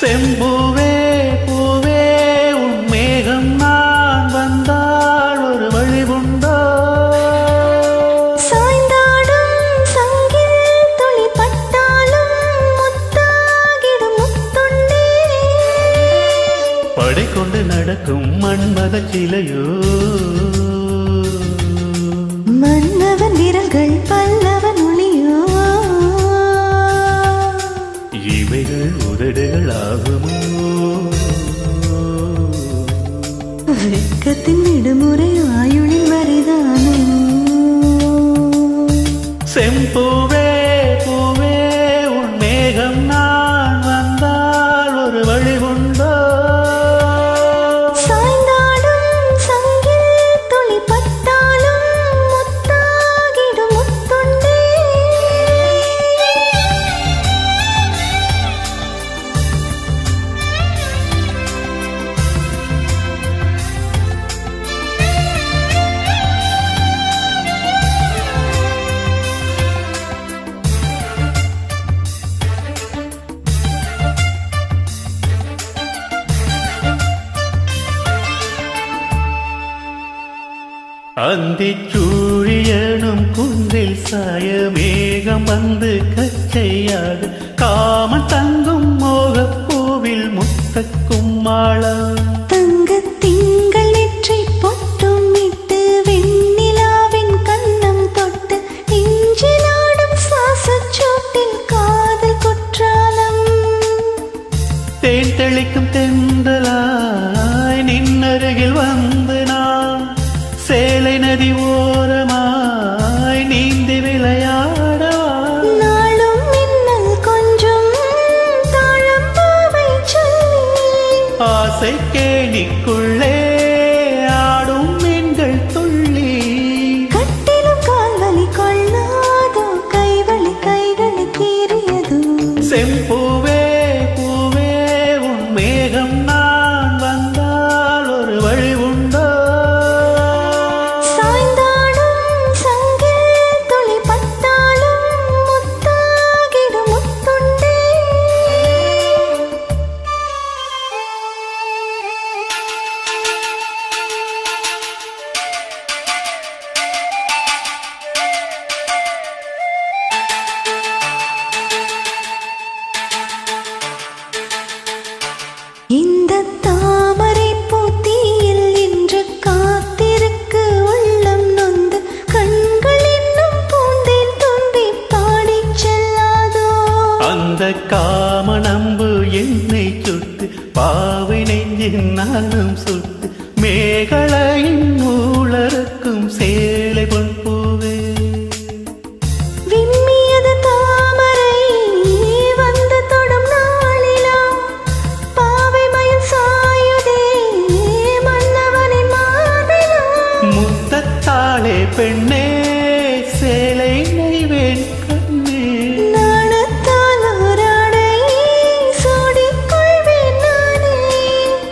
செம்பூவே பூவே உன் மேகம் நான் வந்தால் ஒரு வழி உண்டோ சாய்ந்தாடும் சங்கில் துளி பட்டாலும் முத்தாகிடும் முத்துண்டே படை கொண்டு நடக்கும் மன்மத சிலையோ மன்னவன் விரல்கள் பல்லவன் ஒளியோ இவைகள் உதடுகள் ஆகுமோ வெட்கத்தின் விடுமுறை ஆயுளின் வரைதானோ செம்பூவே பூவே உன் மேகம் நான் வந்தால் ஒரு வழி உண்டோ சாய்ந்தாடும் சங்கில் துளி பட்டாலும் முத்தாகிடும் முத்துண்டே அந்திச் சூழியனும் குன்றில் சாய மேகம் வந்து கச்சையாது காமன் தங்கும் மோகப்பூவில் முத்தக்கும் மாளம் தங்கத் திங்கள் நெற்றி பொட்டும் இட்டு வெண்ணிலாவின் கன்னம் தொட்டு நெஞ்சிலாடும் சுவாசச்சூட்டில் காதல் குற்றாலம் தேன் தெளிக்கும் தென்றலாய் நின்னருகில் வந்து நான் சேலை நதி ஓரமாய் நீந்தி விளையாடவா நாளும் மின்னல் கொஞ்சம் தாழம்பாவை சொல்லி ஆசை கேணிக்குள்ளே ஆடும் மீன்கள் துள்ளி கட்டிலும் கால்வலி கொள்ளாதோ கைவலி கைகளை கீறியதோ செம்பூவே பூவே உன் மேகம் நான் வந்தால் ஒரு வழி உண்டோ சாய்ந்தாடும் சங்கில் துளி பட்டாலும் முத்தாகிடும் முத்துண்டே இந்த தாமரை பூத்தியில் இன்று காத்திருக்கு உள்ளம் நொந்து கண்கள் இன்னும் பூந்தேன் தும்பி பாடிச் செல்லாதோ அந்த காமனம்பு என்னை சுட்டு பாவை நெஞ்சின் நானும் சுட்டு மேகலையின் நூலறுக்கும் சேலை பொன் பூவே விம்மியது தாமரை வந்து தொடும் நாளிலா பாவை மயில் சாயுதே மன்னவனின் மார்பிலா முத்தத்தாளே பெண்ணே சேலை நெய்வேன் கண்ணே நாணத்தால் ஓராடை சூடிக்கொள்வேன் நானே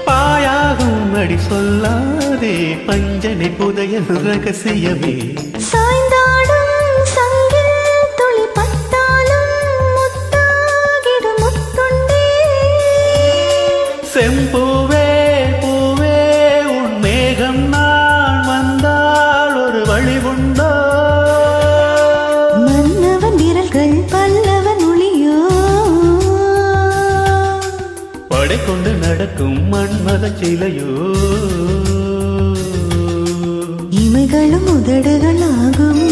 பாயாகும் அடி சொல்லாதே பஞ்சனை புதைய ரகசியமே சாய்ந்தாடும் சங்கில் துளி பட்டாலும் முத்தாகிடும் முத்துண்டே செம்பூவே பூவே உன் மேகம் நான் வந்தால் ஒரு வழி உண்டோ மன்னவன் விரல்கள் பல்லவன் ஒளியோ படை கொண்டு நடக்கும் மன்மத சிலையோ இமைகளும் உதடுகள் ஆகும்